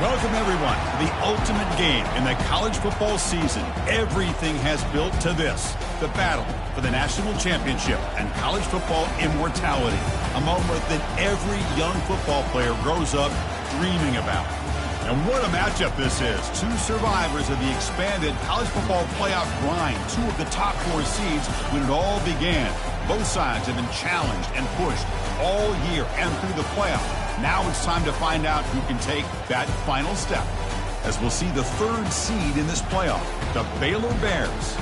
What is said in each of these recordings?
Welcome, everyone, to the ultimate game in the college football season. Everything has built to this, the battle for the national championship and college football immortality, a moment that every young football player grows up dreaming about. And what a matchup this is. Two survivors of the expanded college football playoff grind, two of the top 4 seeds when it all began. Both sides have been challenged and pushed all year and through the playoff. Now it's time to find out who can take that final step, as we'll see the 3rd seed in this playoff, the Baylor Bears,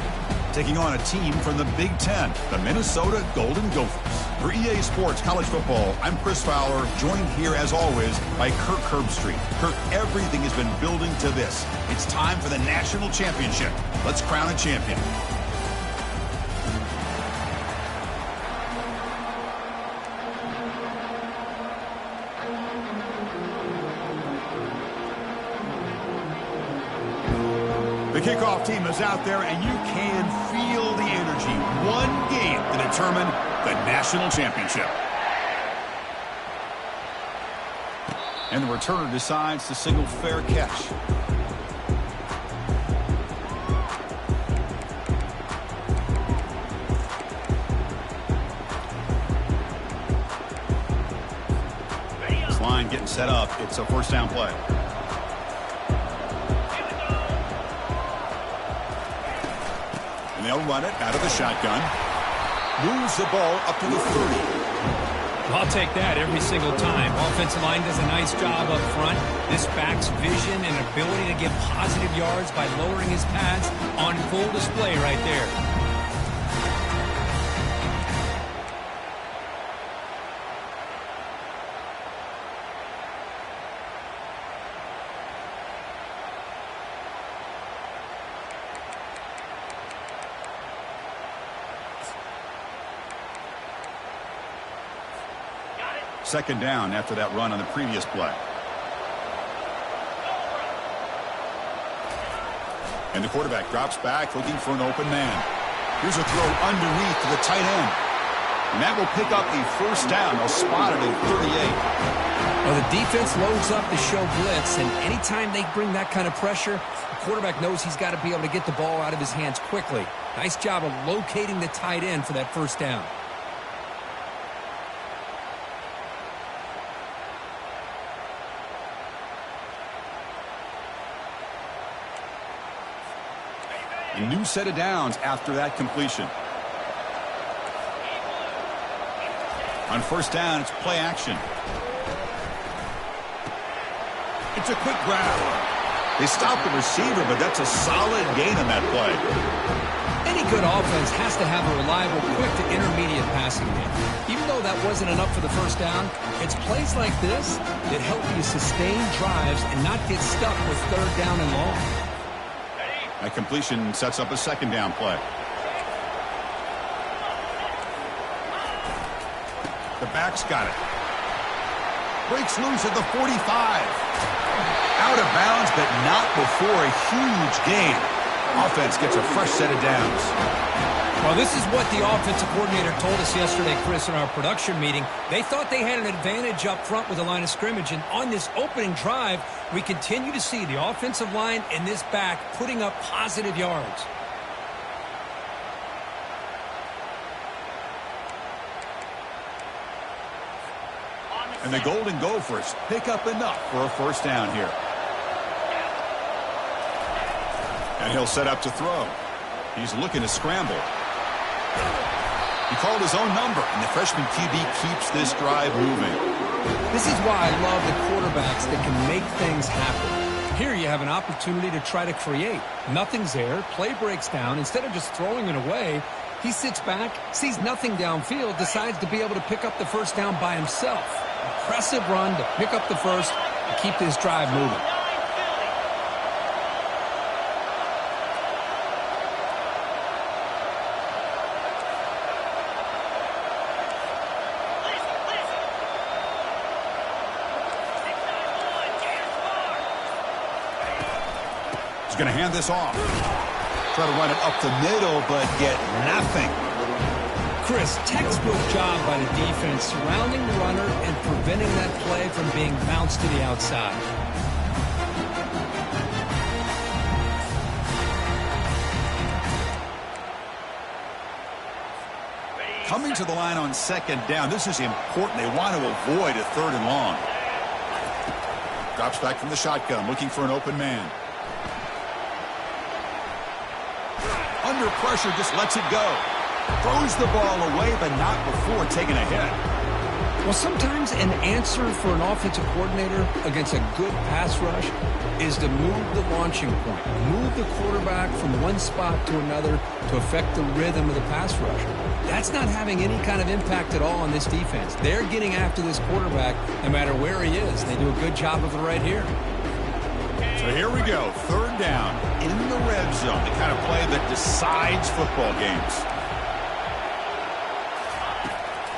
taking on a team from the Big Ten, the Minnesota Golden Gophers. For EA Sports College Football, I'm Chris Fowler, joined here as always by Kirk Herbstreit. Kirk, everything has been building to this. It's time for the national championship. Let's crown a champion. The kickoff team is out there, and you can feel the energy. One game to determine the national championship. And the returner decides to signal fair catch. This line getting set up. It's a first down play. They'll run it out of the shotgun. Moves the ball up to the 30. I'll take that every single time. Offensive line does a nice job up front. This back's vision and ability to get positive yards by lowering his pads on full display right there. Second down after that run on the previous play. And the quarterback drops back looking for an open man. Here's a throw underneath to the tight end. And that will pick up a first down. They'll spot it at 38. Well, the defense loads up to show blitz, and anytime they bring that kind of pressure, the quarterback knows he's got to be able to get the ball out of his hands quickly. Nice job of locating the tight end for that first down. A new set of downs after that completion. On first down, it's play action. It's a quick grab. They stop the receiver, but that's a solid gain on that play. Any good offense has to have a reliable, quick to intermediate passing game. Even though that wasn't enough for the first down, it's plays like this that help you sustain drives and not get stuck with third down and long. That completion sets up a second down play. The back's got it. Breaks loose at the 45. Out of bounds, but not before a huge gain. Offense gets a fresh set of downs. Well, this is what the offensive coordinator told us yesterday, Chris, in our production meeting. They thought they had an advantage up front with the line of scrimmage, and on this opening drive, we continue to see the offensive line and this back putting up positive yards. And the Golden Gophers pick up enough for a first down here. And he'll set up to throw. He's looking to scramble. He called his own number, and the freshman QB keeps this drive moving. This is why I love the quarterbacks that can make things happen. Here you have an opportunity to try to create. Nothing's there. Play breaks down. Instead of just throwing it away, he sits back, sees nothing downfield, decides to be able to pick up the first down by himself. Impressive run to pick up the first and keep this drive moving. Going to hand this off. Try to run it up the middle, but get nothing. Chris, textbook job by the defense surrounding the runner and preventing that play from being bounced to the outside. Coming to the line on second down. This is important. They want to avoid a 3rd and long. Drops back from the shotgun, looking for an open man. Under pressure, just lets it go. Throws the ball away, but not before taking a hit. Well, sometimes an answer for an offensive coordinator against a good pass rush is to move the launching point, move the quarterback from one spot to another to affect the rhythm of the pass rush. That's not having any kind of impact at all on this defense. They're getting after this quarterback no matter where he is. They do a good job of it right here. So here we go, 3rd down in the red zone, the kind of play that decides football games.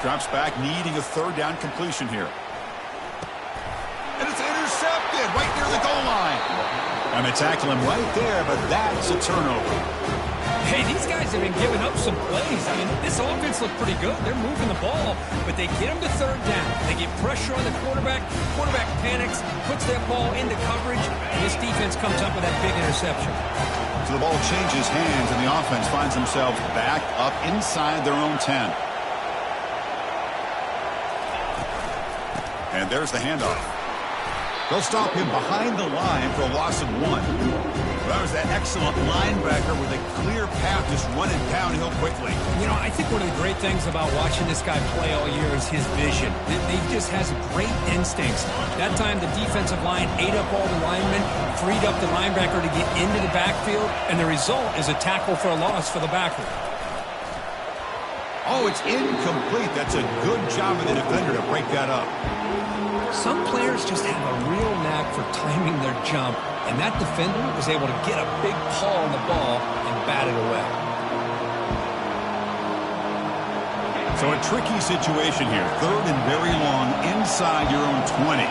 Drops back, needing a 3rd down completion here. And it's intercepted right near the goal line. And they tackle him right there, but that's a turnover. Hey, these guys have been giving up some plays. I mean, this offense looked pretty good. They're moving the ball, but they get him to 3rd down. They get pressure on the quarterback. Quarterback panics, puts that ball into coverage, and this defense comes up with that big interception. So the ball changes hands, and the offense finds themselves back up inside their own 10. And there's the handoff. They'll stop him behind the line for a loss of 1. That was that excellent linebacker with a clear path just running downhill quickly. You know, I think one of the great things about watching this guy play all year is his vision. He just has great instincts. That time the defensive line ate up all the linemen, freed up the linebacker to get into the backfield, and the result is a tackle for a loss for the backer. Oh, it's incomplete. That's a good job of the defender to break that up. Some players just have a real knack for timing their jump, and that defender was able to get a big paw on the ball and bat it away. So a tricky situation here. 3rd and very long inside your own 20.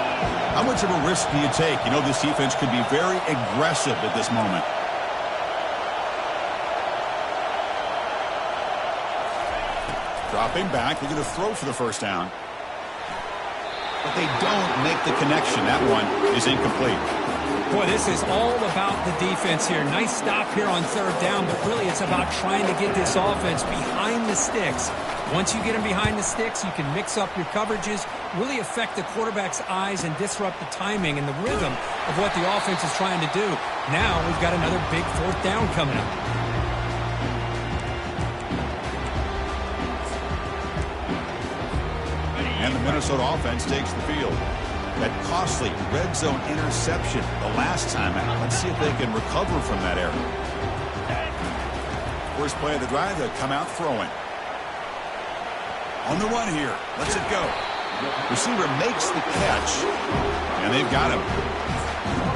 How much of a risk do you take? You know, this defense could be very aggressive at this moment. Dropping back, they're going to throw for the 1st down. But they don't make the connection. That one is incomplete. Boy, this is all about the defense here. Nice stop here on 3rd down, but really it's about trying to get this offense behind the sticks. Once you get them behind the sticks, you can mix up your coverages, really affect the quarterback's eyes and disrupt the timing and the rhythm of what the offense is trying to do. Now we've got another big 4th down coming up. And the Minnesota offense takes the field. That costly red zone interception the last time out. Let's see if they can recover from that error. First play of the drive, they come out throwing. On the run here. Lets it go. Receiver makes the catch. And they've got him.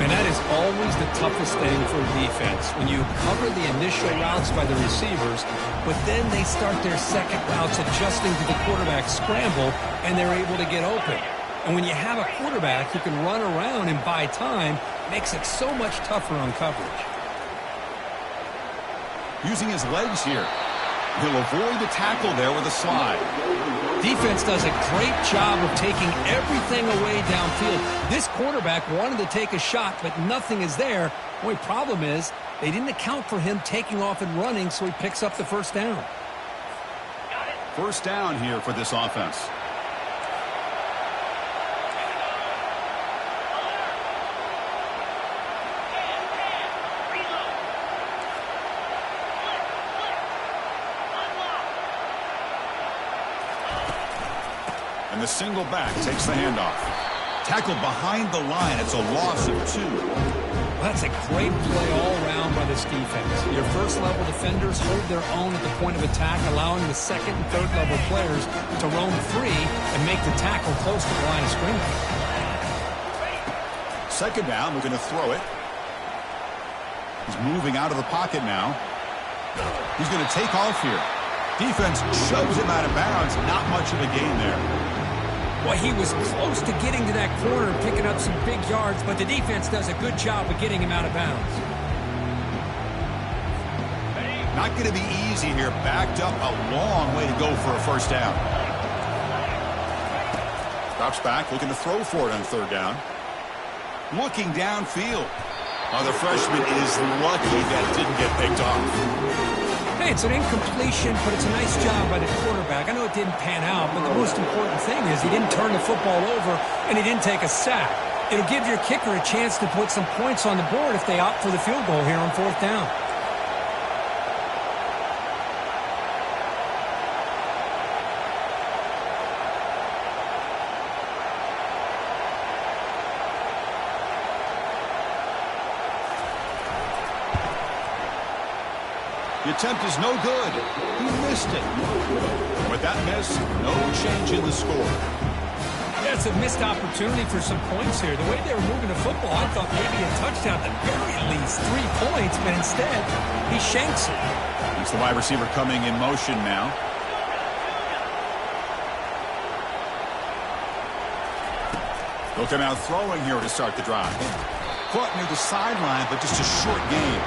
And that is always the toughest thing for a defense. When you cover the initial routes by the receivers, but then they start their second routes adjusting to the quarterback scramble, and they're able to get open. And when you have a quarterback who can run around and buy time, it makes it so much tougher on coverage. Using his legs here. He'll avoid the tackle there with a slide. Defense does a great job of taking everything away downfield. This quarterback wanted to take a shot, but nothing is there. The only problem is they didn't account for him taking off and running, so he picks up the 1st down. 1st down here for this offense. And the single back takes the handoff. Tackled behind the line. It's a loss of 2. Well, that's a great play all around by this defense. Your first-level defenders hold their own at the point of attack, allowing the second and third-level players to roam free and make the tackle close to the line of scrimmage. 2nd down, we're going to throw it. He's moving out of the pocket now. He's going to take off here. Defense shoves him out of bounds. Not much of a gain there. Well, he was close to getting to that corner and picking up some big yards, but the defense does a good job of getting him out of bounds. Not going to be easy here. Backed up a long way to go for a 1st down. Drops back, looking to throw for it on 3rd down. Looking downfield. Oh, the freshman is lucky that didn't get picked off. Hey, it's an incompletion, but it's a nice job by the quarterback. I know it didn't pan out, but the most important thing is he didn't turn the football over and he didn't take a sack. It'll give your kicker a chance to put some points on the board if they opt for the field goal here on 4th down. The attempt is no good. He missed it. With that miss, no change in the score. Yeah, it's a missed opportunity for some points here. The way they were moving the football, I thought maybe a touchdown, at the very least 3 points, but instead, he shanks it. It's the wide receiver coming in motion now. They'll come out throwing here to start the drive. Caught near the sideline, but just a short gain.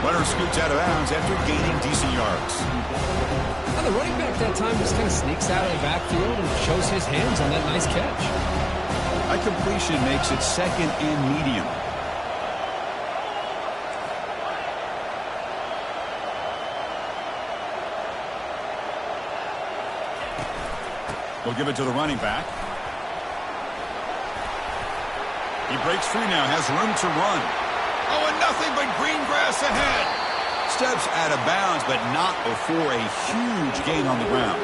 Runner scoots out of bounds after gaining decent yards. Now the running back that time just kind of sneaks out of the backfield and shows his hands on that nice catch. That completion makes it 2nd and medium. They'll give it to the running back. He breaks free now, has room to run. Oh, and nothing but green grass ahead. Steps out of bounds, but not before a huge gain on the ground.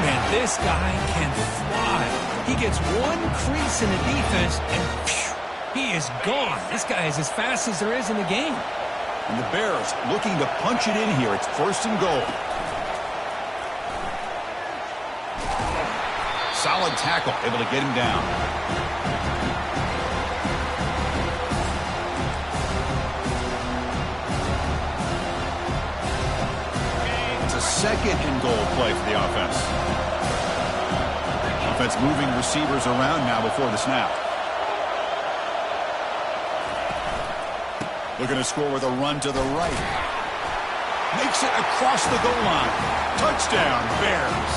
Man, this guy can fly. He gets one crease in the defense, and phew, he is gone. This guy is as fast as there is in the game. And the Bears looking to punch it in here. It's 1st and goal. Solid tackle, able to get him down. It's a 2nd and goal play for the offense. Offense moving receivers around now before the snap. Looking to score with a run to the right. Makes it across the goal line. Touchdown, Bears.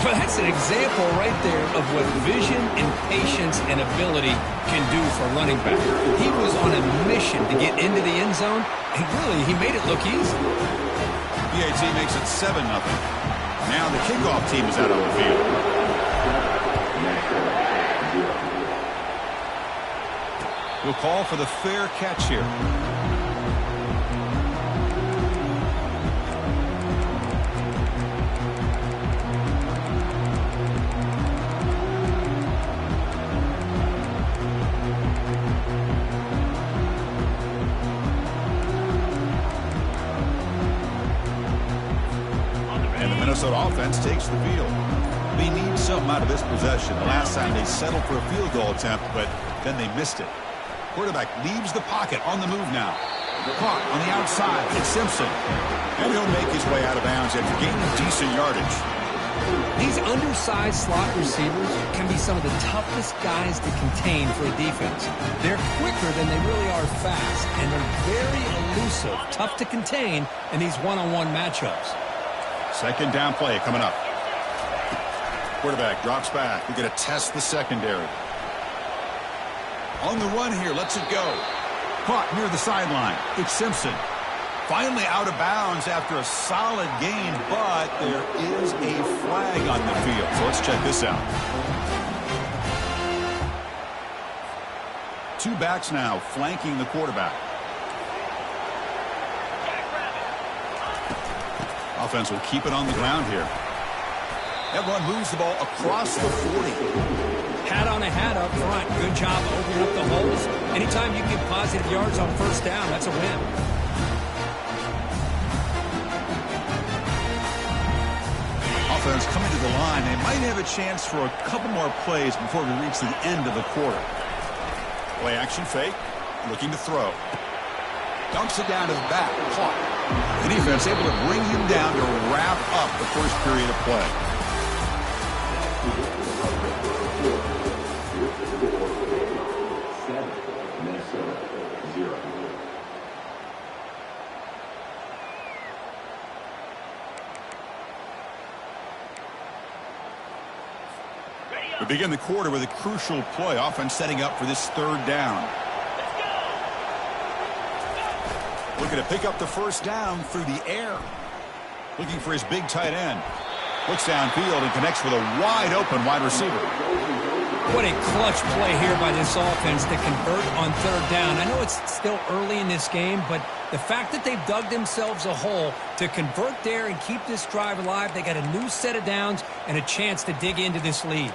Well, that's an example right there of what vision and patience and ability can do for running back. He was on a mission to get into the end zone, and really, he made it look easy. PAT makes it 7-0. Now the kickoff team is out on the field. We'll call for the fair catch here. Minnesota offense takes the field. They need something out of this possession. The last time they settled for a field goal attempt, but then they missed it. Quarterback leaves the pocket on the move now. Caught on the outside. It's Simpson. And he'll make his way out of bounds after gaining decent yardage. These undersized slot receivers can be some of the toughest guys to contain for a defense. They're quicker than they really are fast, and they're very elusive, tough to contain in these one-on-one matchups. 2nd down play coming up. Quarterback drops back. We're going to test the secondary. On the run here, lets it go. Caught near the sideline. It's Simpson. Finally out of bounds after a solid gain, but there is a flag on the field. So let's check this out. 2 backs now flanking the quarterback. Offense will keep it on the ground here. That run moves the ball across the 40. Hat on a hat up front. Good job opening up the holes. Anytime you get positive yards on 1st down, that's a win. Offense coming to the line. They might have a chance for a couple more plays before we reach the end of the quarter. Play action fake. Looking to throw. Dumps it down to the back. Caught. The defense able to bring him down to wrap up the 1st period of play. We begin the quarter with a crucial play. Offense setting up for this 3rd down. Looking to pick up the first down through the air. Looking for his big tight end. Looks downfield and connects with a wide-open wide receiver. What a clutch play here by this offense to convert on third down. I know it's still early in this game, but the fact that they've dug themselves a hole to convert there and keep this drive alive, they got a new set of downs and a chance to dig into this lead.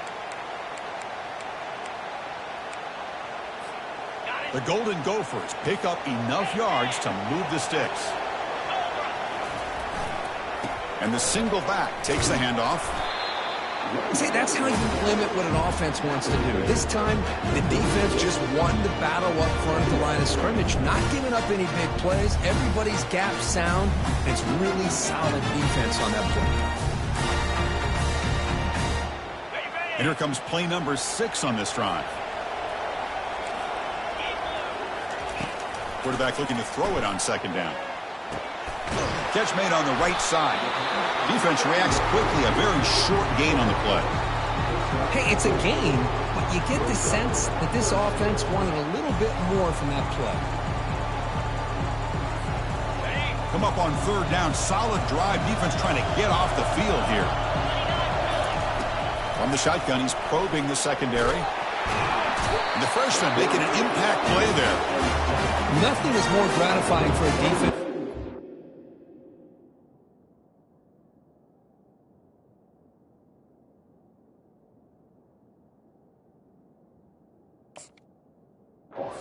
The Golden Gophers pick up enough yards to move the sticks. And the single back takes the handoff. See, that's how you limit what an offense wants to do. This time, the defense just won the battle up front at the line of scrimmage, not giving up any big plays. Everybody's gap sound. It's really solid defense on that play. And here comes play number 6 on this drive. Quarterback looking to throw it on second down. Catch made on the right side. Defense reacts quickly. A very short gain on the play. Hey, it's a gain, but you get the sense that this offense wanted a little bit more from that play. Come up on third down. Solid drive. Defense trying to get off the field here. From the shotgun, he's probing the secondary. And the freshman making an impact play there. Nothing is more gratifying for a defense.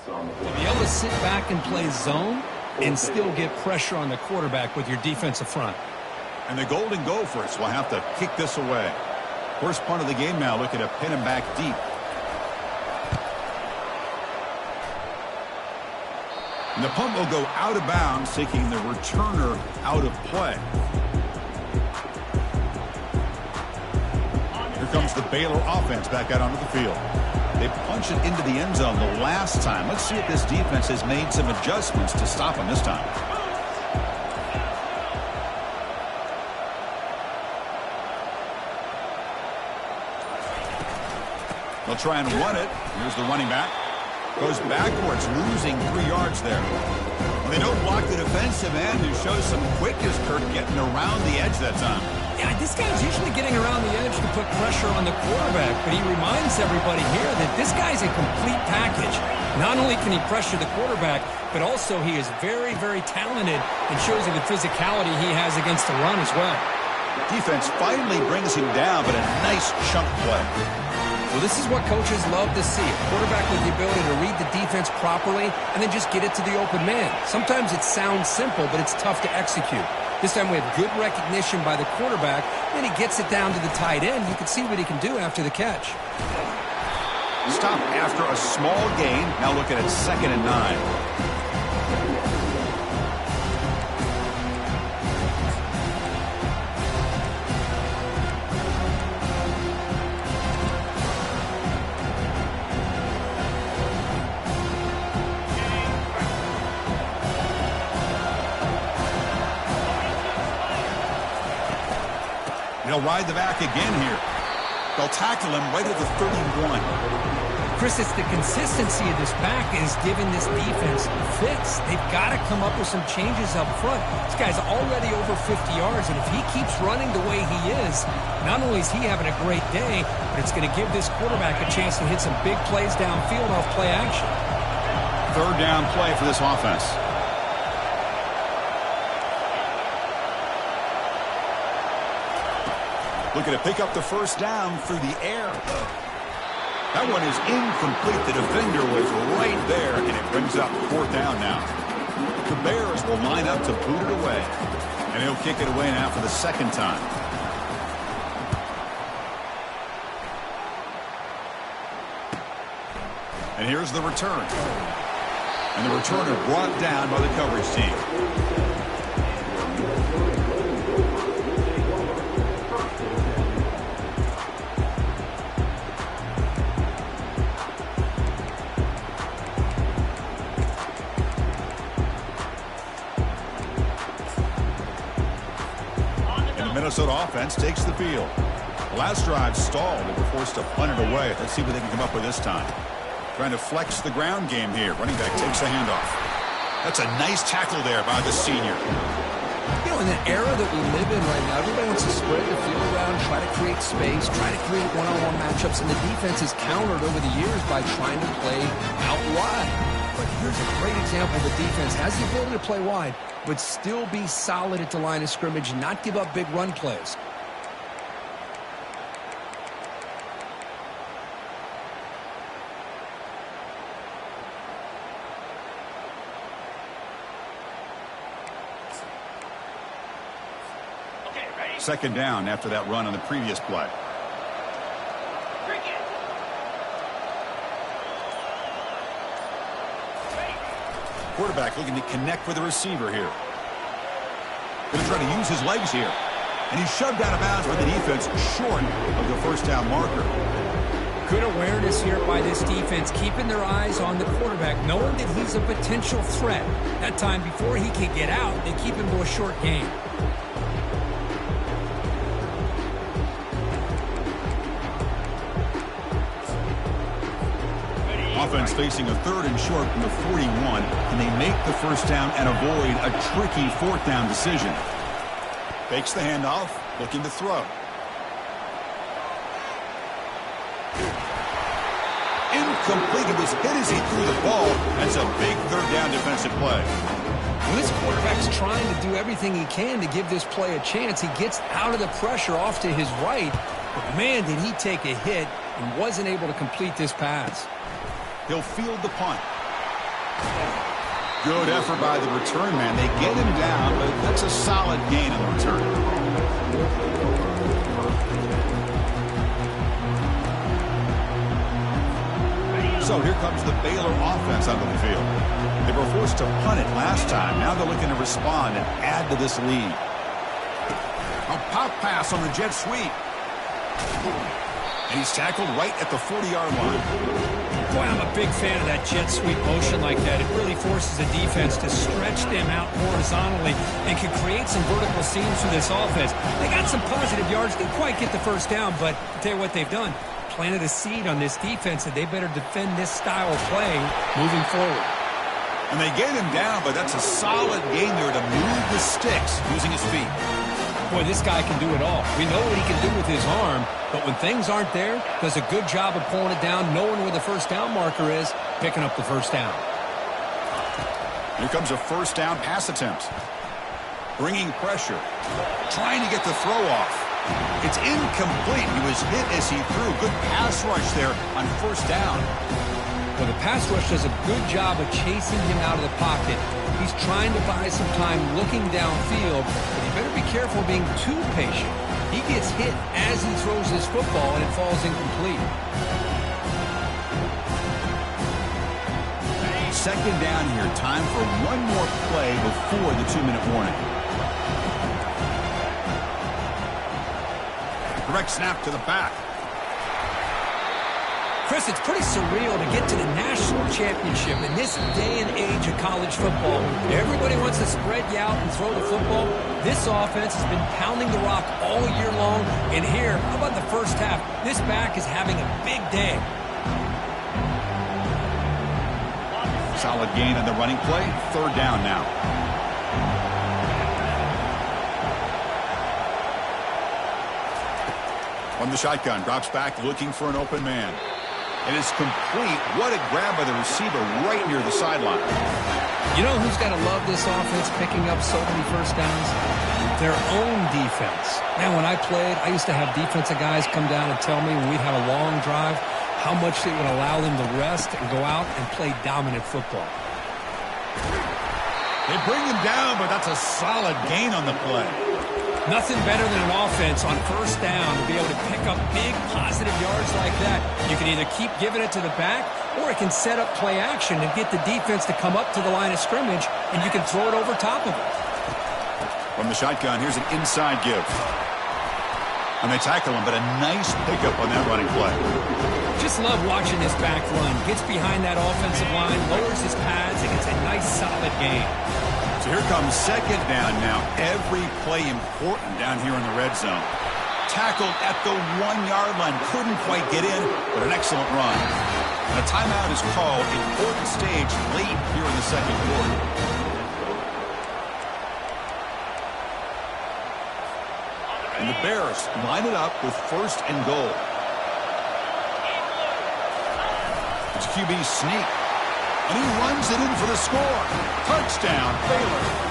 To be able to sit back and play zone and still get pressure on the quarterback with your defensive front. And the Golden Gophers will have to kick this away. First punt of the game now, looking to pin him back deep. And the punt will go out of bounds, taking the returner out of play. Here comes the Baylor offense back out onto the field. They punch it into the end zone the last time. Let's see if this defense has made some adjustments to stop them this time. They'll try and run it. Here's the running back. Goes backwards, losing 3 yards there. When they don't block the defensive end, who shows some quickness, Kurt, getting around the edge that time. Yeah, this guy's usually getting around the edge to put pressure on the quarterback, but he reminds everybody here that this guy's a complete package. Not only can he pressure the quarterback, but also he is very, very talented and shows you the physicality he has against the run as well. Defense finally brings him down, but a nice chunk play. Well, this is what coaches love to see. A quarterback with the ability to read the defense properly and then just get it to the open man. Sometimes it sounds simple, but it's tough to execute. This time we have good recognition by the quarterback. Then he gets it down to the tight end. You can see what he can do after the catch. Stop after a small gain. Now looking at 2nd and 9. They'll ride the back again here. They'll tackle him right at the 31. Chris, it's the consistency of this back is giving this defense fits. They've got to come up with some changes up front. This guy's already over 50 yards, and if he keeps running the way he is, not only is he having a great day, but it's going to give this quarterback a chance to hit some big plays downfield off play action. Third down play for this offense. Looking to pick up the first down through the air. That one is incomplete. The defender was right there, and it brings up 4th down now. The Bears will line up to boot it away, and he'll kick it away now for the 2nd time. And here's the return. And the returner brought down by the coverage team. Minnesota offense takes the field. The last drive stalled. They were forced to punt it away. Let's see what they can come up with this time. Trying to flex the ground game here. Running back takes the handoff. That's a nice tackle there by the senior. You know, in the era that we live in right now, everybody wants to spread the field around, try to create space, try to create one-on-one matchups, and the defense has countered over the years by trying to play out wide. But here's a great example. The defense has the ability to play wide, but still be solid at the line of scrimmage and not give up big run plays. Second down after that run on the previous play. Quarterback looking to connect with the receiver here. Going to try to use his legs here. And he's shoved out of bounds by the defense short of the first down marker. Good awareness here by this defense, keeping their eyes on the quarterback, knowing that he's a potential threat. That time before he can get out, they keep him to a short gain. Offense facing a third and short from the 41, and they make the first down and avoid a tricky fourth down decision. Fakes the handoff, looking to throw. Incomplete. He was hit as he threw the ball. That's a big third down defensive play. When this quarterback's trying to do everything he can to give this play a chance, he gets out of the pressure off to his right. But man, did he take a hit and wasn't able to complete this pass. He'll field the punt. Good effort by the return man. They get him down, but that's a solid gain on the return. So here comes the Baylor offense onto the field. They were forced to punt it last time. Now they're looking to respond and add to this lead. A pop pass on the jet sweep. And he's tackled right at the 40-yard line. Boy, I'm a big fan of that jet sweep motion like that. It really forces the defense to stretch them out horizontally and can create some vertical seams for this offense. They got some positive yards. Didn't quite get the first down, but I'll tell you what they've done. Planted a seed on this defense, and they better defend this style of play moving forward. And they get him down, but that's a solid gain there to move the sticks using his feet. Boy, this guy can do it all. We know what he can do with his arm, but when things aren't there, does a good job of pulling it down, knowing where the first down marker is, picking up the first down. Here comes a first down pass attempt. Bringing pressure. Trying to get the throw off. It's incomplete. He was hit as he threw. Good pass rush there on first down. Well, the pass rush does a good job of chasing him out of the pocket. He's trying to buy some time looking downfield, but he better be careful being too patient. He gets hit as he throws his football, and it falls incomplete. Second down here. Time for one more play before the 2-minute warning. Direct snap to the back. Chris, it's pretty surreal to get to the national championship in this day and age of college football. Everybody wants to spread you out and throw the football. This offense has been pounding the rock all year long. And here, how about the first half? This back is having a big day. Solid gain on the running play. Third down now. On the shotgun, drops back looking for an open man. And it's complete. What a grab by the receiver right near the sideline. You know who's got to love this offense picking up so many first downs? Their own defense. Man, when I played, I used to have defensive guys come down and tell me when we'd have a long drive how much it would allow them to rest and go out and play dominant football. They bring him down, but that's a solid gain on the play. Nothing better than an offense on first down to be able to pick up big positive yards like that. You can either keep giving it to the back, or it can set up play action and get the defense to come up to the line of scrimmage, and you can throw it over top of it. From the shotgun, here's an inside give. And they tackle him, but a nice pickup on that running play. Just love watching this back run. Gets behind that offensive line, lowers his pads, and gets a nice solid gain. So here comes second down now. Every play important down here in the red zone. Tackled at the 1-yard line. Couldn't quite get in, but an excellent run. And a timeout is called. Important stage late here in the second quarter. And the Bears line it up with 1st and goal. It's QB sneak. And he runs it in for the score. Touchdown, Baylor.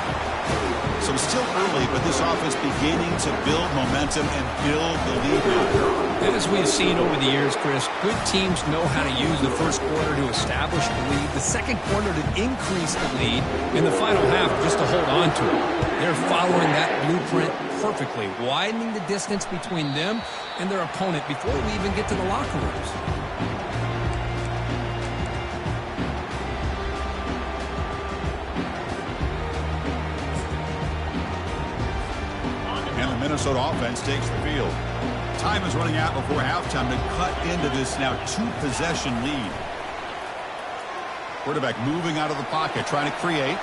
So it's still early, but this offense beginning to build momentum and build the lead now. As we've seen over the years, Chris, good teams know how to use the first quarter to establish the lead, the second quarter to increase the lead, and the final half just to hold on to it. They're following that blueprint perfectly, widening the distance between them and their opponent before we even get to the locker rooms. Minnesota offense takes the field. Time is running out before halftime to cut into this now 2-possession lead. Quarterback moving out of the pocket, trying to create.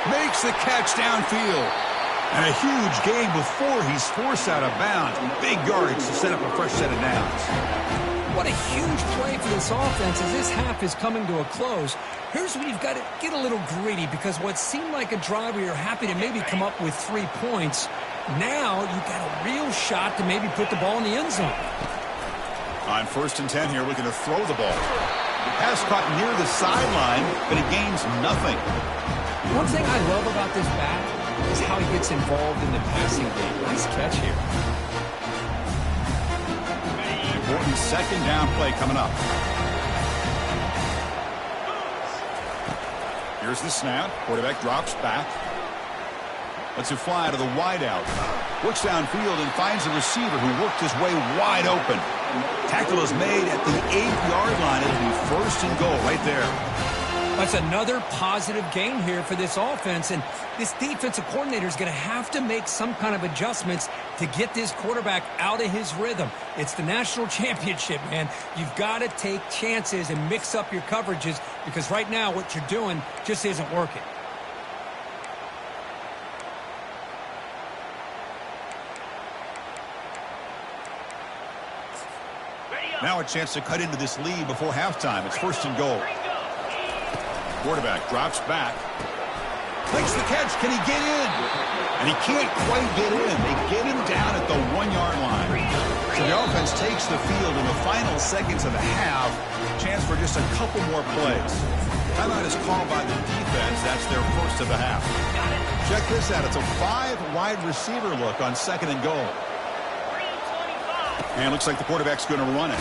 Makes the catch downfield. And a huge gain before he's forced out of bounds. Big yardage to set up a fresh set of downs. What a huge play for this offense as this half is coming to a close. Here's where you've got to get a little greedy because what seemed like a drive where you're happy to maybe come up with 3 points, now you've got a real shot to maybe put the ball in the end zone. On 1st and 10 here, looking to throw the ball. Pass caught near the sideline, but it gains nothing. One thing I love about this back is how he gets involved in the passing game. Nice catch here. Important 2nd down play coming up. Here's the snap. Quarterback drops back. Lets it fly to the wideout. Looks downfield and finds the receiver who worked his way wide open. Tackle is made at the 8-yard line. It'll be 1st and goal right there. That's another positive gain here for this offense, and this defensive coordinator is going to have to make some kind of adjustments to get this quarterback out of his rhythm. It's the national championship, man. You've got to take chances and mix up your coverages because right now what you're doing just isn't working. Now a chance to cut into this lead before halftime. It's 1st and goal. Quarterback drops back. Makes the catch. Can he get in? And he can't quite get in. They get him down at the 1-yard line. So the offense takes the field in the final seconds of the half. Chance for just a couple more plays. Timeout is called by the defense. That's their 1st of the half. Check this out. It's a 5-wide receiver look on 2nd and goal. And it looks like the quarterback's going to run it.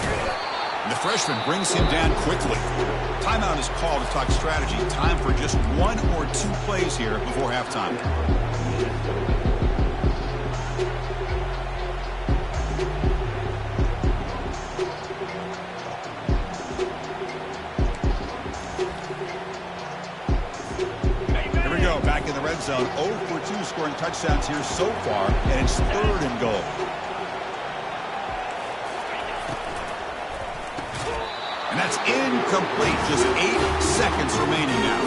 And the freshman brings him down quickly. Timeout is called to talk strategy. Time for just 1 or 2 plays here before halftime. Here we go, back in the red zone. 0 for 2 scoring touchdowns here so far, and it's 3rd and goal. And that's incomplete. Just 8 seconds remaining now.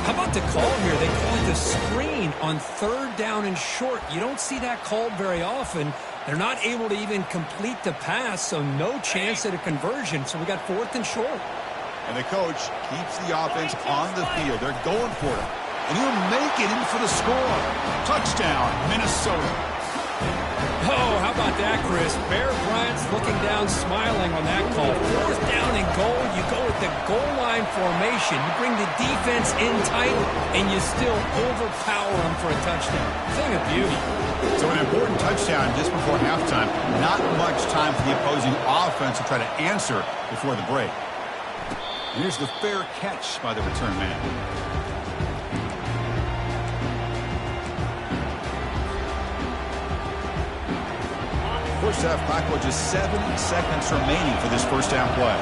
How about the call here? They call it the screen on 3rd down and short. You don't see that called very often. They're not able to even complete the pass, so no chance at a conversion. So we got 4th and short. And the coach keeps the offense on the field. They're going for it. And he'll make it in for the score. Touchdown, Minnesota. Oh, how about that, Chris? Bear Bryant's looking down, smiling on that call. 4th down and goal. You go with the goal line formation. You bring the defense in tight, and you still overpower them for a touchdown. Thing of beauty. So an important touchdown just before halftime. Not much time for the opposing offense to try to answer before the break. And here's the fair catch by the return man. First half clock with just 7 seconds remaining for this first down play.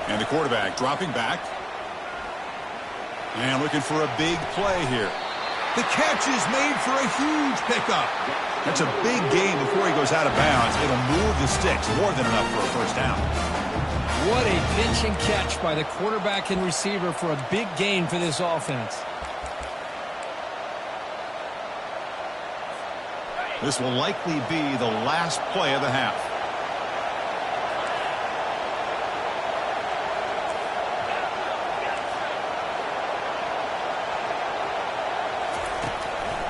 And the quarterback dropping back. And looking for a big play here. The catch is made for a huge pickup. That's a big gain before he goes out of bounds. It'll move the sticks more than enough for a first down. What a pinch and catch by the quarterback and receiver for a big gain for this offense. This will likely be the last play of the half.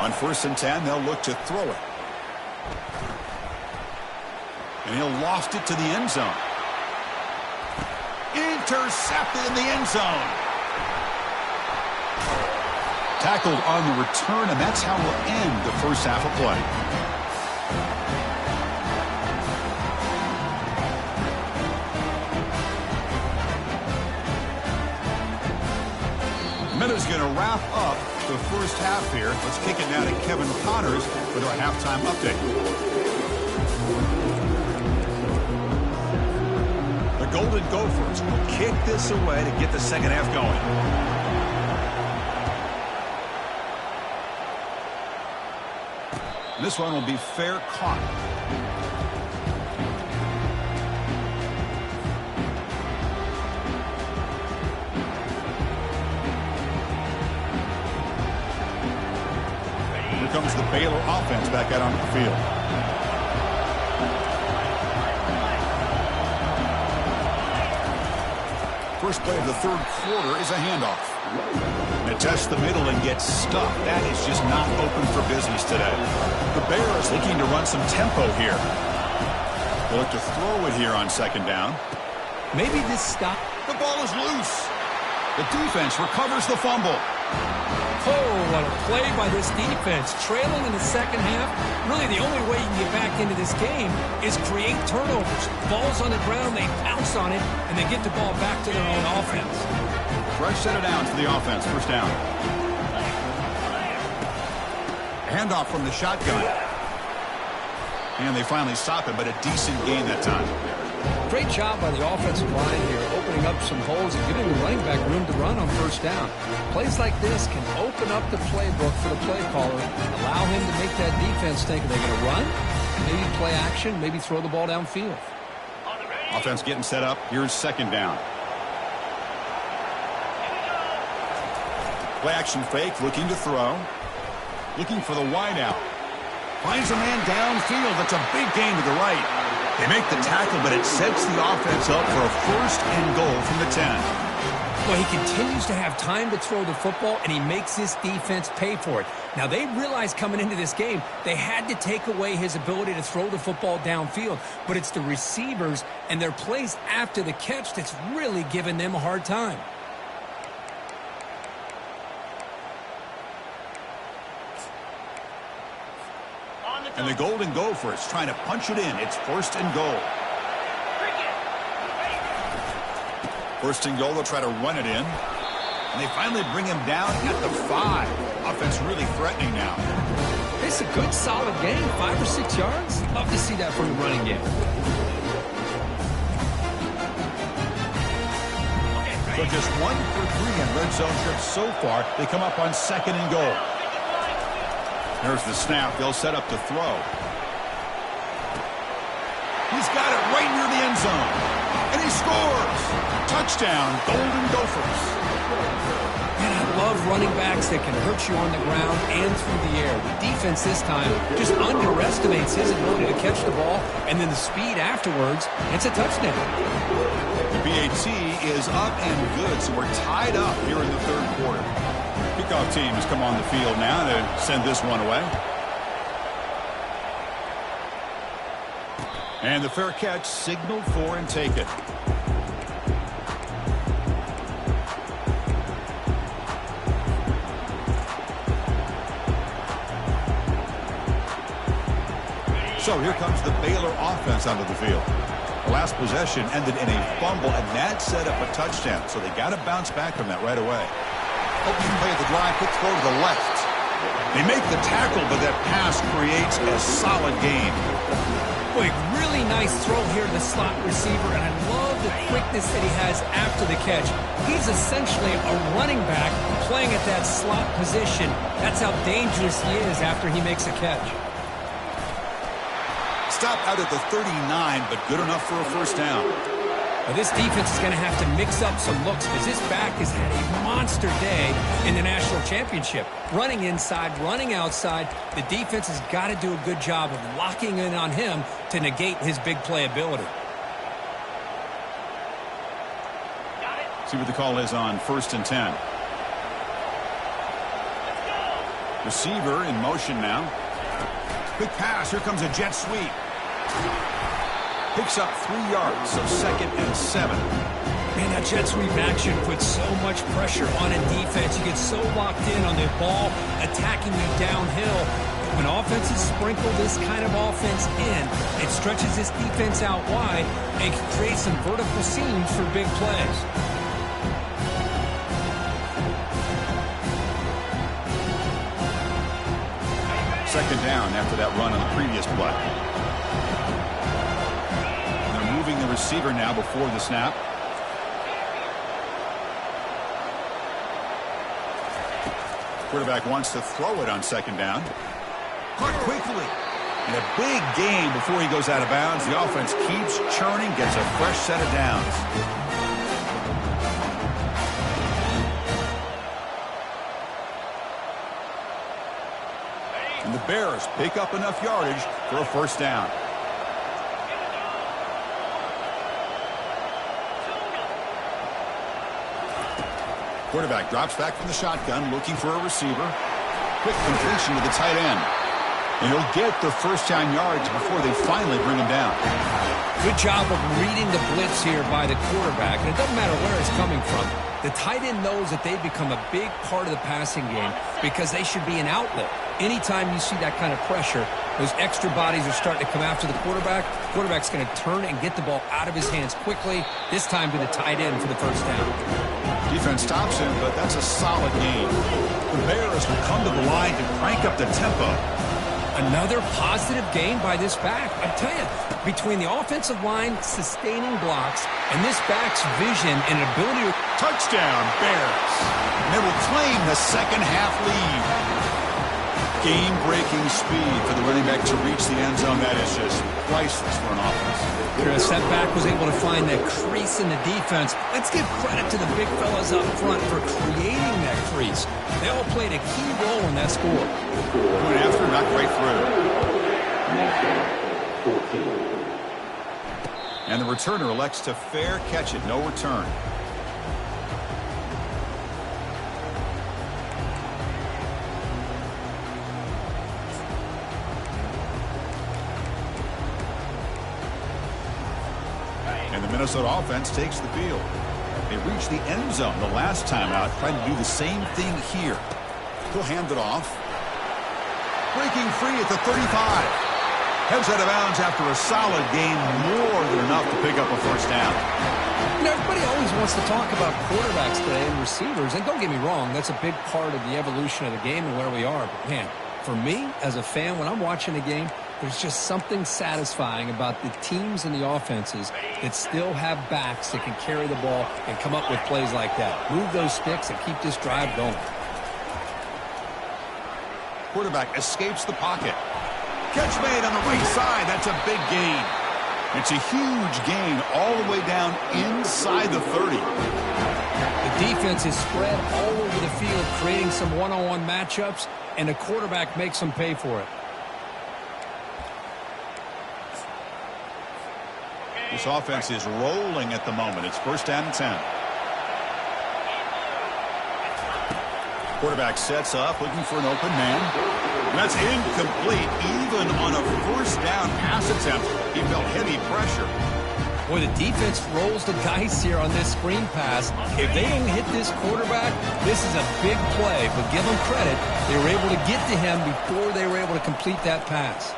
On 1st and 10, they'll look to throw it. And he'll loft it to the end zone. Intercepted in the end zone. Tackled on the return, and that's how we'll end the first half of play. Minute's going to wrap up the first half here. Let's kick it now to Kevin Connors with our halftime update. The Golden Gophers will kick this away to get the second half going. This one will be fair caught. Here comes the Baylor offense back out onto the field. First play of the third quarter is a handoff. They test the middle and get stuffed. That is just not open for business today. The Bears looking to run some tempo here. They'll look to throw it here on second down. Maybe this stop. The ball is loose. The defense recovers the fumble. Oh, what a play by this defense. Trailing in the second half. Really, the only way you can get back into this game is create turnovers. Ball's on the ground, they pounce on it, and they get the ball back to their own offense. Fresh set of downs for the offense. First down. Handoff from the shotgun. And they finally stop it, but a decent gain that time. Great job by the offensive line here, opening up some holes and giving the running back room to run on first down. Plays like this can open up the playbook for the play caller, allow him to make that defense think, are they going to run? Maybe play action, maybe throw the ball downfield. Offense getting set up. Here's second down. Play action fake, looking to throw. Looking for the wide out. Finds a man downfield. That's a big gain to the right. They make the tackle, but it sets the offense up for a first and goal from the 10. Well, he continues to have time to throw the football, and he makes this defense pay for it. Now, they realized coming into this game, they had to take away his ability to throw the football downfield. But it's the receivers and their plays after the catch that's really giving them a hard time. And the Golden Gophers trying to punch it in. It's first and goal. First and goal, they'll try to run it in. And they finally bring him down at the 5. Offense really threatening now. It's a good, solid game. 5 or 6 yards. Love to see that from the running game. So just 1 for 3 in red zone trips so far. They come up on second and goal. There's the snap. They'll set up to throw. He's got it right near the end zone. And he scores. Touchdown, Golden Gophers. And I love running backs that can hurt you on the ground and through the air. The defense this time just underestimates his ability to catch the ball, and then the speed afterwards, it's a touchdown. The BAT is up and good, so we're tied up here in the third quarter. Kickoff teams come on the field now to send this one away. And the fair catch signaled for and taken. So here comes the Baylor offense onto the field. The last possession ended in a fumble, and that set up a touchdown. So they got to bounce back from that right away. Opening play of the drive, quick throw to the left. They make the tackle, but that pass creates a solid gain. Boy, really nice throw here to the slot receiver, and I love the quickness that he has after the catch. He's essentially a running back playing at that slot position. That's how dangerous he is after he makes a catch. Stop out at the 39, but good enough for a first down. Well, this defense is going to have to mix up some looks because this back has had a monster day in the national championship. Running inside, running outside. The defense has got to do a good job of locking in on him to negate his big play ability. See what the call is on 1st and 10. Receiver in motion now. Quick pass. Here comes a jet sweep. Picks up 3 yards, so 2nd and 7. Man, that jet sweep action puts so much pressure on a defense. You get so locked in on the ball attacking you downhill. When offenses sprinkle this kind of offense in, it stretches this defense out wide and can create some vertical seams for big plays. Second down after that run on the previous play. They're moving the receiver now before the snap. Quarterback wants to throw it on 2nd down. Caught quickly. And a big gain before he goes out of bounds. The offense keeps churning, gets a fresh set of downs. And the Bears pick up enough yardage for a first down. Quarterback drops back from the shotgun, looking for a receiver. Quick completion to the tight end. And he'll get the first down yards before they finally bring him down. Good job of reading the blitz here by the quarterback. And it doesn't matter where it's coming from. The tight end knows that they've become a big part of the passing game because they should be an outlet. Anytime you see that kind of pressure, those extra bodies are starting to come after the quarterback. Quarterback's going to turn and get the ball out of his hands quickly, this time to the tight end for the first down. Defense stops him, but that's a solid gain. The Bears will come to the line to crank up the tempo. Another positive gain by this back. I tell you, between the offensive line sustaining blocks and this back's vision and ability to... Touchdown, Bears. And they will claim the second half lead. Game-breaking speed for the running back to reach the end zone. That is just priceless for an offense. Chris, that back was able to find that crease in the defense. Let's give credit to the big fellas up front for creating that crease. They all played a key role in that score. Going after, knocked right through. And the returner elects to fair catch it. No return. And the Minnesota offense takes the field. They reached the end zone the last time out, trying to do the same thing here. He'll hand it off. Breaking free at the 35. Heads out of bounds after a solid gain, more than enough to pick up a first down. You know, everybody always wants to talk about quarterbacks today and receivers, and don't get me wrong, that's a big part of the evolution of the game and where we are. But, man, for me, as a fan, when I'm watching a game, there's just something satisfying about the teams and the offenses that still have backs that can carry the ball and come up with plays like that. Move those sticks and keep this drive going. Quarterback escapes the pocket. Catch made on the right side. That's a big gain. It's a huge gain all the way down inside the 30. The defense is spread all over the field, creating some one-on-one matchups, and the quarterback makes them pay for it. This offense is rolling at the moment. It's first down and 10. Quarterback sets up, looking for an open man. And that's incomplete. Even on a first down pass attempt, he felt heavy pressure. Boy, the defense rolls the dice here on this screen pass. If they don't hit this quarterback, this is a big play. But give them credit, they were able to get to him before they were able to complete that pass.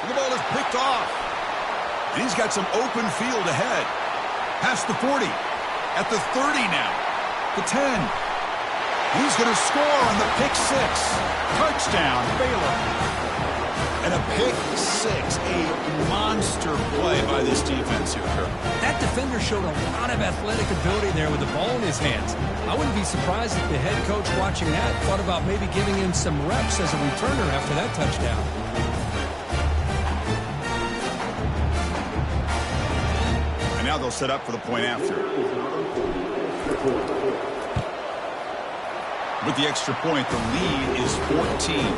And the ball is picked off. And he's got some open field ahead. Past the 40. At the 30 now. The 10. He's going to score on the pick six. Touchdown, Baylor. And a pick six. A monster play by this defense here, Kirk. That defender showed a lot of athletic ability there with the ball in his hands. I wouldn't be surprised if the head coach watching that thought about maybe giving him some reps as a returner after that touchdown. And now they'll set up for the point after. With the extra point, the lead is 14.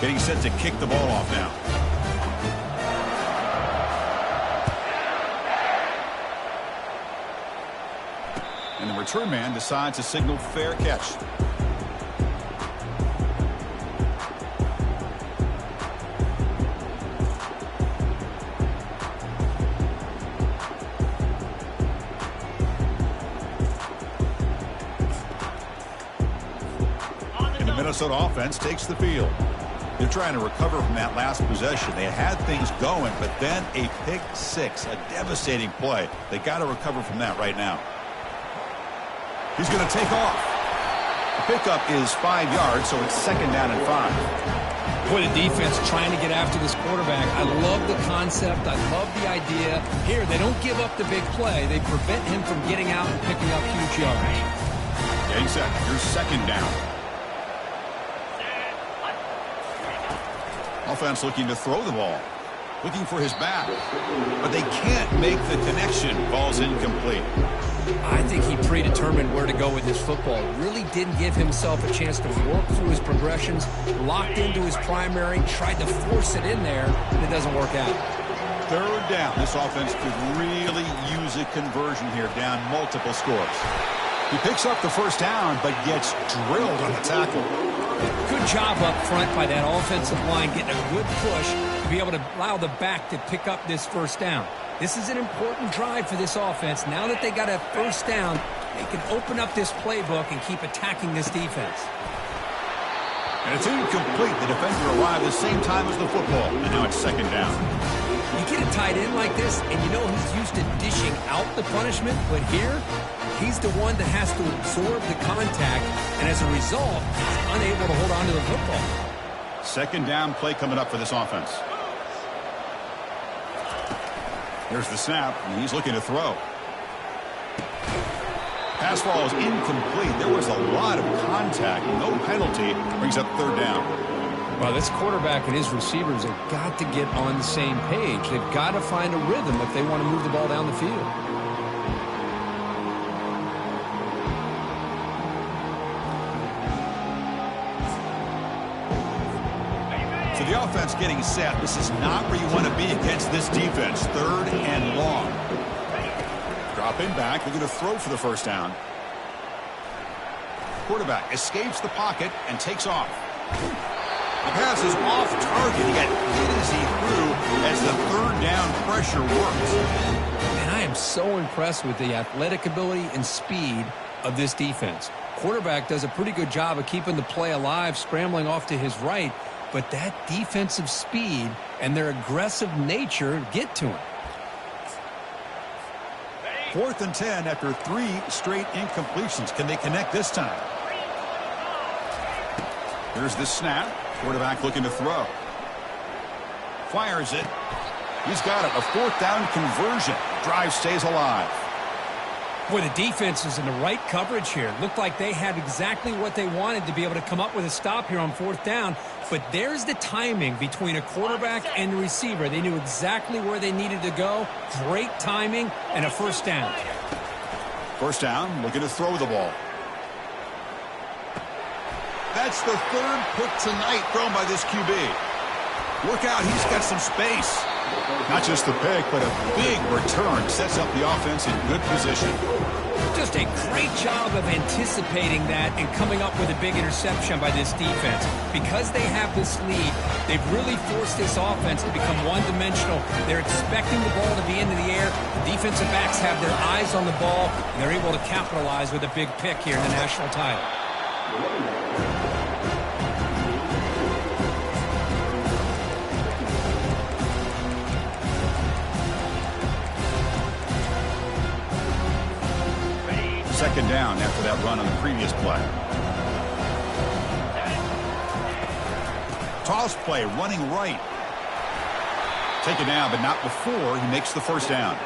Getting set to kick the ball off now. And the return man decides to signal fair catch. Minnesota offense takes the field. They're trying to recover from that last possession. They had things going, but then a pick six, a devastating play. They got to recover from that right now. He's going to take off. The pickup is 5 yards, so it's 2nd down and 5. Boy, the defense trying to get after this quarterback. I love the concept. I love the idea. Here, they don't give up the big play. They prevent him from getting out and picking up huge yards. Getting set. Here's 2nd down. Offense looking to throw the ball. Looking for his back. But they can't make the connection. Ball's incomplete. I think he predetermined where to go with his football. Really didn't give himself a chance to work through his progressions. Locked into his primary. Tried to force it in there. And it doesn't work out. 3rd down. This offense could really use a conversion here. Down multiple scores. He picks up the 1st down, but gets drilled on the tackle. Good job up front by that offensive line, getting a good push to be able to allow the back to pick up this 1st down. This is an important drive for this offense. Now that they got a 1st down, they can open up this playbook and keep attacking this defense. And it's incomplete. The defender arrived at the same time as the football, and now it's 2nd down. You get a tight end like this, and you know he's used to dishing out the punishment, but here, he's the one that has to absorb the contact, and as a result, he's unable to hold on to the football. 2nd down play coming up for this offense. Here's the snap, and he's looking to throw. Pass ball is incomplete. There was a lot of contact. No penalty. Brings up 3rd down. Well, this quarterback and his receivers have got to get on the same page. They've got to find a rhythm if they want to move the ball down the field. So the offense getting set. This is not where you want to be against this defense. 3rd and long. Dropping back. They're going to throw for the 1st down. Quarterback escapes the pocket and takes off. The pass is off target. He got hit as he threw as the 3rd down pressure works. And I am so impressed with the athletic ability and speed of this defense. Quarterback does a pretty good job of keeping the play alive, scrambling off to his right, but that defensive speed and their aggressive nature get to him. 4th and 10 after 3 straight incompletions. Can they connect this time? Here's the snap. Quarterback looking to throw. Fires it. He's got it. A 4th down conversion. Drive stays alive. Boy, the defense is in the right coverage here. Looked like they had exactly what they wanted to be able to come up with a stop here on 4th down. But there's the timing between a quarterback and the receiver. They knew exactly where they needed to go. Great timing and a 1st down. 1st down, looking to throw the ball. That's the 3rd pick tonight thrown by this QB. Look out, he's got some space. Not just the pick, but a big return sets up the offense in good position. Just a great job of anticipating that and coming up with a big interception by this defense. Because they have this lead, they've really forced this offense to become one-dimensional. They're expecting the ball to be into the air. The defensive backs have their eyes on the ball, and they're able to capitalize with a big pick here in the national title. Second down after that run on the previous play. Toss play, running right. Taken down, but not before he makes the 1st down.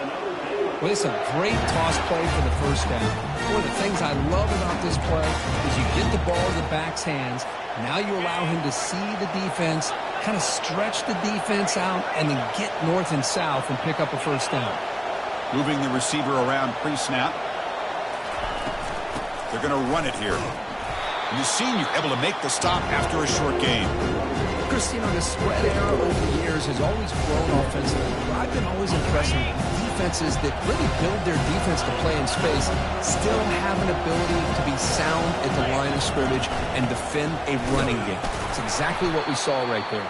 Well, it's a great toss play for the 1st down. One of the things I love about this play is you get the ball in the back's hands. Now you allow him to see the defense, kind of stretch the defense out, and then get north and south and pick up a 1st down. Moving the receiver around pre-snap. They're going to run it here. And the senior able to make the stop after a short gain. interesting, the spread era over the years has always grown offensively. I've been always impressed with defenses that really build their defense to play in space, still have an ability to be sound at the line of scrimmage and defend a running game. It's exactly what we saw right there.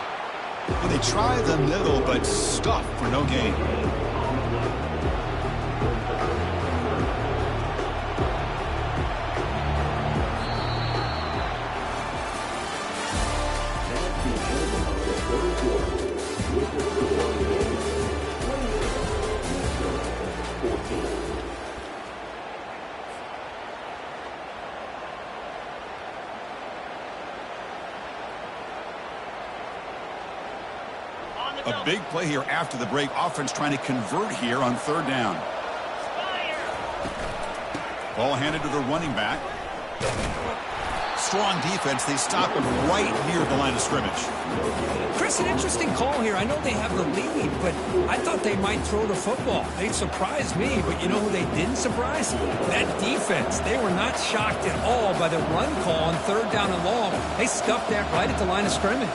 Well, they try the middle, but stuff for no gain. A big play here after the break. Offense trying to convert here on third down. Ball handed to the running back. Strong defense. They stop him right near the line of scrimmage. Chris, an interesting call here. I know they have the lead, but I thought they might throw the football. They surprised me, but you know who they didn't surprise? That defense. They were not shocked at all by the run call on third down and long. They stuffed that right at the line of scrimmage.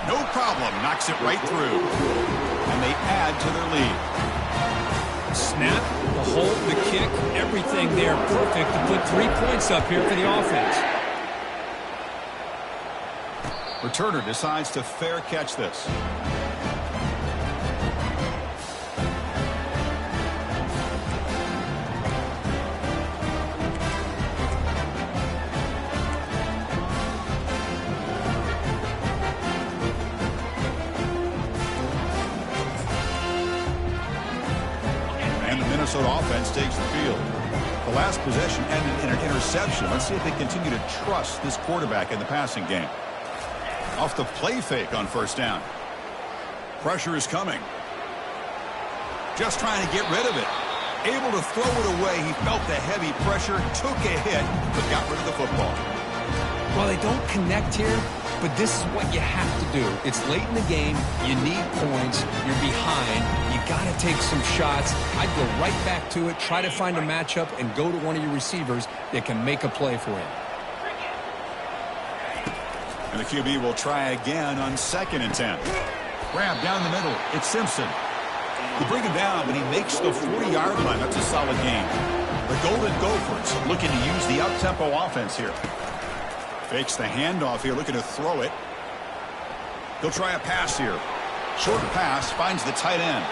No problem. Knocks it right through. And they add to their lead. Snap, the hold, the kick, everything there perfect to put 3 points up here for the offense. Returner decides to fair catch this. Minnesota offense takes the field. The last possession ended in an interception. Let's see if they continue to trust this quarterback in the passing game. Off the play fake on first down. Pressure is coming. Just trying to get rid of it. Able to throw it away. He felt the heavy pressure, took a hit, but got rid of the football. Well, they don't connect here, but this is what you have to do. It's late in the game. You need points. You're behind. You got to take some shots. I'd go right back to it, try to find a matchup, and go to one of your receivers that can make a play for you. And the QB will try again on 2nd and 10. Grab down the middle. It's Simpson. They bring him down, but he makes the 40-yard line. That's a solid game. The Golden Gophers looking to use the up-tempo offense here. Fakes the handoff here, looking to throw it. He'll try a pass here. Short pass, finds the tight end.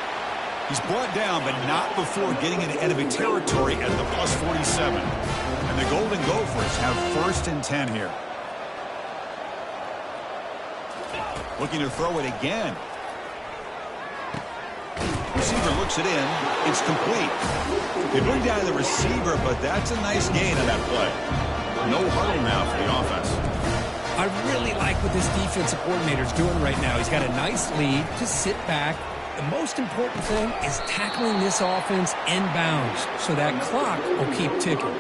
He's brought down, but not before getting into enemy territory at the plus 47. And the Golden Gophers have 1st and 10 here. Looking to throw it again. Receiver looks it in. It's complete. They bring down the receiver, but that's a nice gain on that play. No huddle now for the offense. I really like what this defensive coordinator's doing right now. He's got a nice lead to sit back. The most important thing is tackling this offense inbounds so that clock will keep ticking.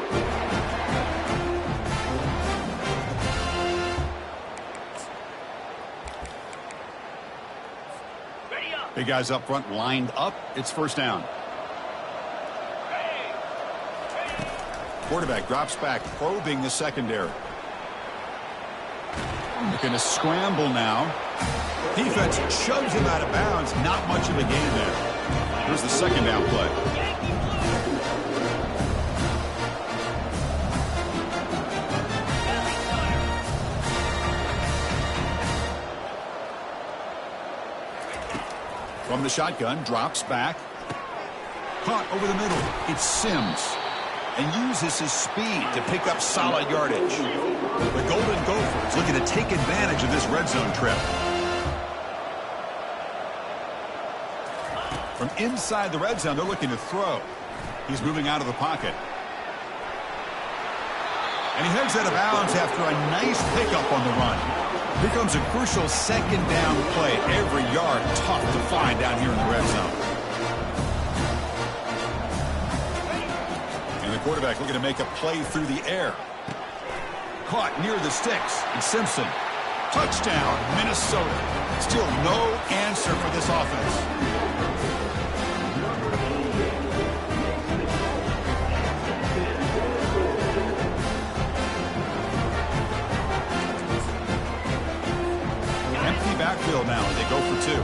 Big guys up front lined up. It's first down. Quarterback drops back, probing the secondary. Looking to scramble now. Defense shoves him out of bounds. Not much of a gain there. Here's the 2nd down play. From the shotgun, drops back. Caught over the middle. It's Sims. And uses his speed to pick up solid yardage. The Golden Gophers looking to take advantage of this red zone trip. From inside the red zone, they're looking to throw. He's moving out of the pocket. And he heads out of bounds after a nice pickup on the run. Here comes a crucial 2nd down play. Every yard tough to find down here in the red zone. And the quarterback looking to make a play through the air. Caught near the sticks. And Simpson. Touchdown, Minnesota. Still no answer for this offense. backfield now as they go for two.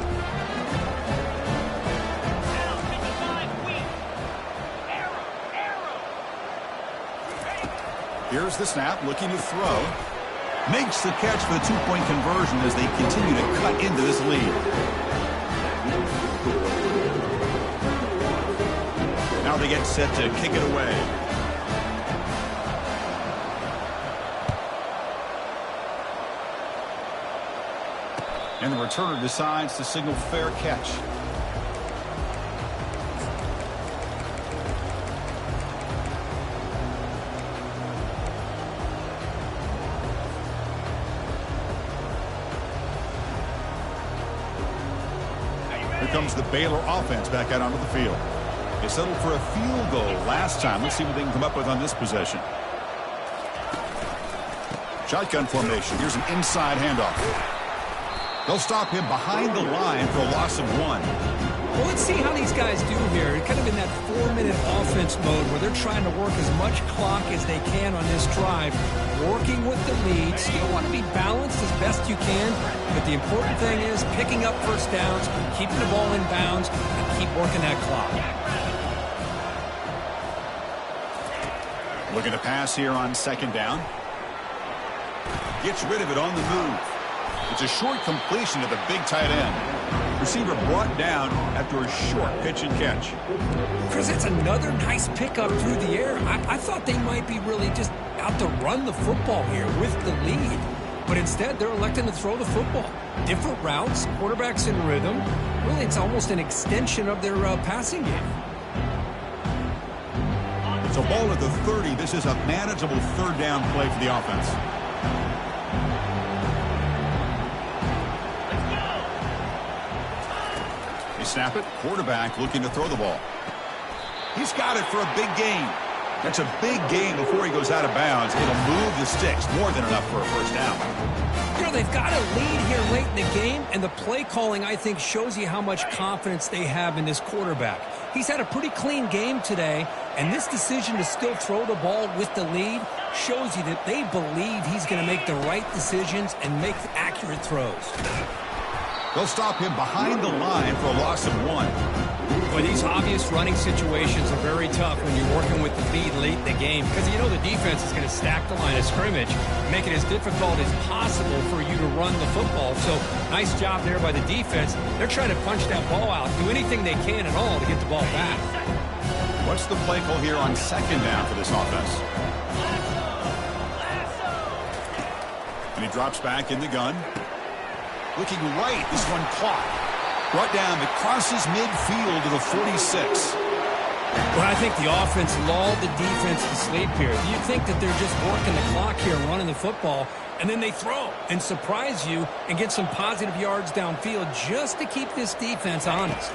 Here's the snap, looking to throw. Makes the catch for the two-point conversion as they continue to cut into this lead. Now they get set to kick it away. And the returner decides to signal fair catch. Here comes the Baylor offense back out onto the field. They settled for a field goal last time. Let's see what they can come up with on this possession. Shotgun formation. Here's an inside handoff. They'll stop him behind the line for a loss of 1. Well, let's see how these guys do here. Kind of in that 4-minute offense mode where they're trying to work as much clock as they can on this drive, working with the lead. Still want to be balanced as best you can, but the important thing is picking up first downs, keeping the ball in bounds, and keep working that clock. Looking to pass here on second down. Gets rid of it on the move. It's a short completion to the big tight end. Receiver brought down after a short pitch and catch. Chris, it's another nice pickup through the air. I thought they might be really just out to run the football here with the lead. But instead, they're electing to throw the football. Different routes, quarterbacks in rhythm. Really, it's almost an extension of their passing game. It's a ball at the 30. This is a manageable third down play for the offense. They snap it. Quarterback looking to throw the ball. He's got it for a big gain. That's a big gain before he goes out of bounds. It'll move the sticks. More than enough for a first down. You know, they've got a lead here late in the game, and the play calling, I think, shows you how much confidence they have in this quarterback. He's had a pretty clean game today, and this decision to still throw the ball with the lead shows you that they believe he's going to make the right decisions and make accurate throws. They'll stop him behind the line for a loss of 1. Well, these obvious running situations are very tough when you're working with the lead late in the game because you know the defense is going to stack the line of scrimmage, make it as difficult as possible for you to run the football. So nice job there by the defense. They're trying to punch that ball out, do anything they can at all to get the ball back. What's the play call here on second down for this offense? And he drops back in the gun. Looking right, this one caught. Brought down, but crosses midfield to the 46. Well, I think the offense lulled the defense to sleep here. You think that they're just working the clock here and running the football, and then they throw and surprise you and get some positive yards downfield just to keep this defense honest.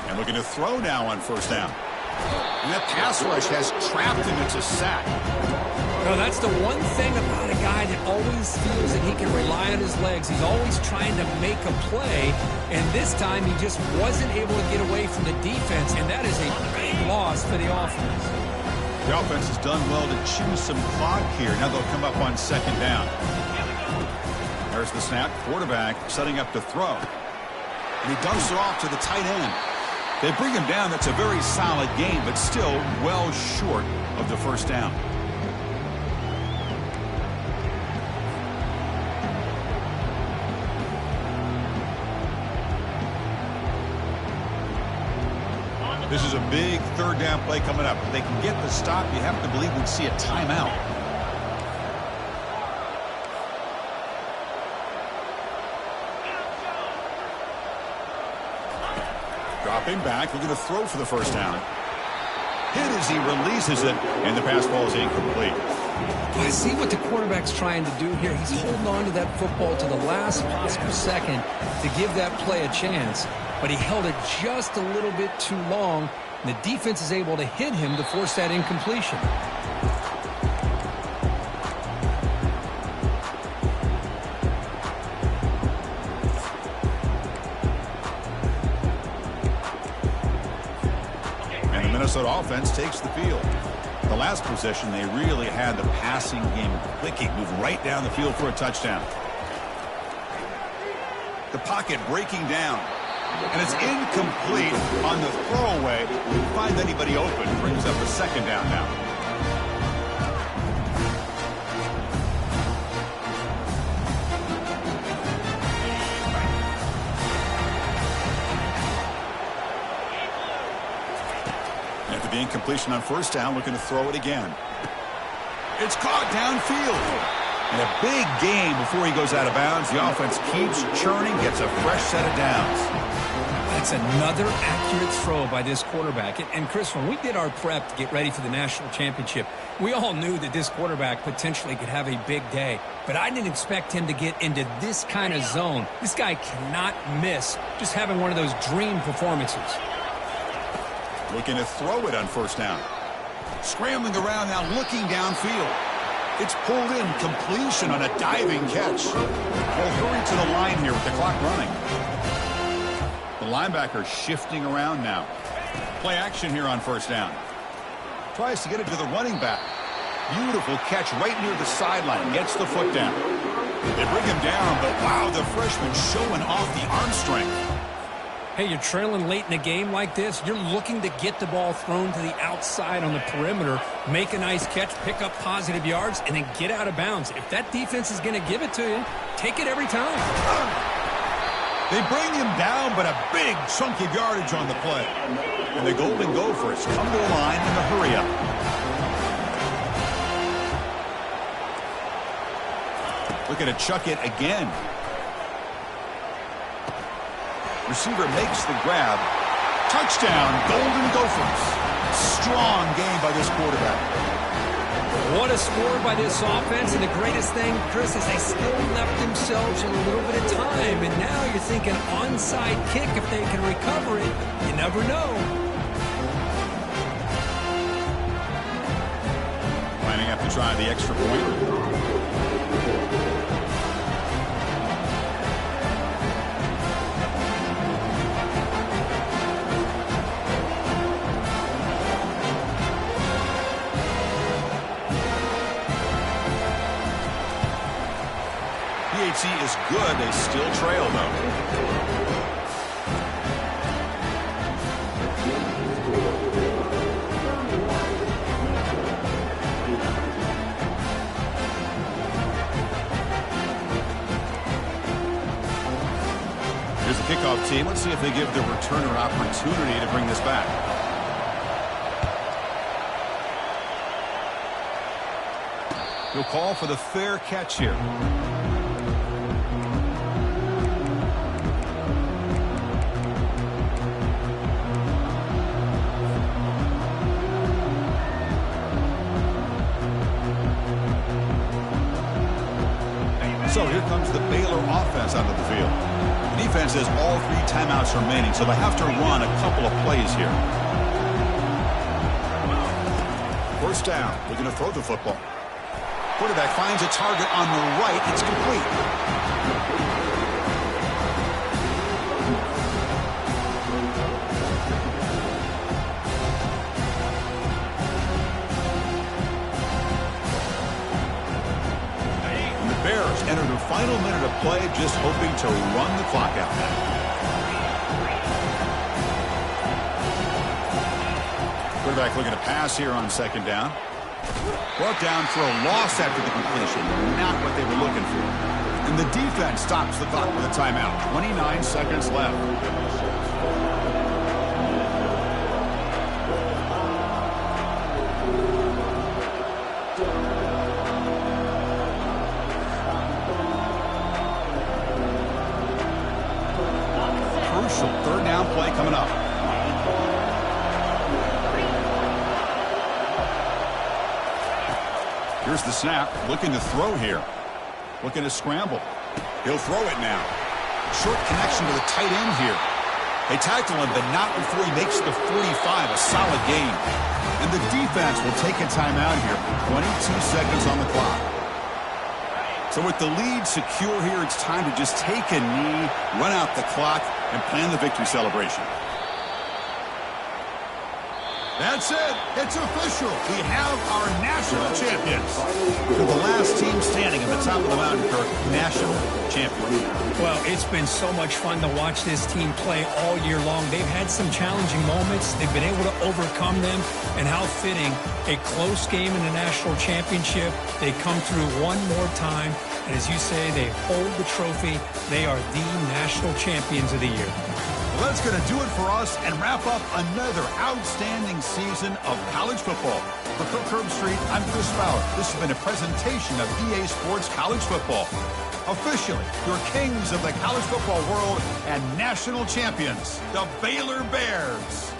And looking to throw now on first down. And that pass rush has trapped him. It's a sack. No, that's the one thing about a guy that always feels that he can rely on his legs. He's always trying to make a play, and this time he just wasn't able to get away from the defense, and that is a big loss for the offense. The offense has done well to chew some clock here. Now they'll come up on second down. There's the snap. Quarterback setting up to throw. And he dumps it off to the tight end. They bring him down. That's a very solid game, but still well short of the first down. This is a big third down play coming up. If they can get the stop, you have to believe we'd see a timeout. Dropping back, looking to throw for the first down. Hit as he releases it, and the pass ball is incomplete. I see what the quarterback's trying to do here. He's holding on to that football to the last possible second to give that play a chance. But he held it just a little bit too long, and the defense is able to hit him to force that incompletion. And the Minnesota offense takes the field. The last possession, they really had the passing game clicking, moved right down the field for a touchdown. The pocket breaking down. And it's incomplete on the throwaway. Didn't find anybody open. Brings up a second down now. After the incompletion on first down, looking to throw it again. It's caught downfield. And a big gain before he goes out of bounds. The offense keeps churning, gets a fresh set of downs. That's another accurate throw by this quarterback. And Chris, when we did our prep to get ready for the national championship, we all knew that this quarterback potentially could have a big day. But I didn't expect him to get into this kind of zone. This guy cannot miss just having one of those dream performances. Looking to throw it on first down. Scrambling around now, looking downfield. It's pulled in, completion on a diving catch. We'll hurry to the line here with the clock running. The linebacker shifting around now. Play action here on first down. Tries to get it to the running back. Beautiful catch right near the sideline. Gets the foot down. They bring him down, but wow, the freshman showing off the arm strength. Hey, you're trailing late in a game like this. You're looking to get the ball thrown to the outside on the perimeter, make a nice catch, pick up positive yards, and then get out of bounds. If that defense is going to give it to you, take it every time. They bring him down, but a big chunk of yardage on the play. And the Golden Gophers come to the line in the hurry-up. Looking to chuck it again. Receiver makes the grab. Touchdown, Golden Gophers. Strong game by this quarterback. What a score by this offense, and the greatest thing, Chris, is they still left themselves a little bit of time, and now you're thinking onside kick if they can recover it. You never know. Lining up to try the extra point. PHC is good. They still trail, though. Here's the kickoff team. Let's see if they give the returner opportunity to bring this back. He'll call for the fair catch here. So here comes the Baylor offense onto the field. The defense has all 3 timeouts remaining, so they have to run a couple of plays here. First down, looking to throw the football. Quarterback finds a target on the right. It's complete. Bears enter the final minute of play, just hoping to run the clock out. Quarterback looking to pass here on second down. Brought down for a loss after the completion. Not what they were looking for. And the defense stops the clock with a timeout. 29 seconds left. Third down play coming up. Here's the snap. Looking to throw here. Looking to scramble. He'll throw it now. Short connection to the tight end here. They tackle him, but not before he makes the 45. A solid game. And the defense will take a timeout here. 22 seconds on the clock. So with the lead secure here, it's time to just take a knee, run out the clock, and plan the victory celebration. That's it. It's official. We have our national champions. They're the last team standing at the top of the mountain, Kirk. National champions. Well, it's been so much fun to watch this team play all year long. They've had some challenging moments. They've been able to overcome them. And how fitting, a close game in the national championship. They come through one more time. And as you say, they hold the trophy. They are the national champions of the year. Well, that's going to do it for us and wrap up another outstanding season of college football. For Kirk Herbstreit, I'm Chris Fowler. This has been a presentation of EA Sports College Football. Officially, your kings of the college football world and national champions, the Baylor Bears.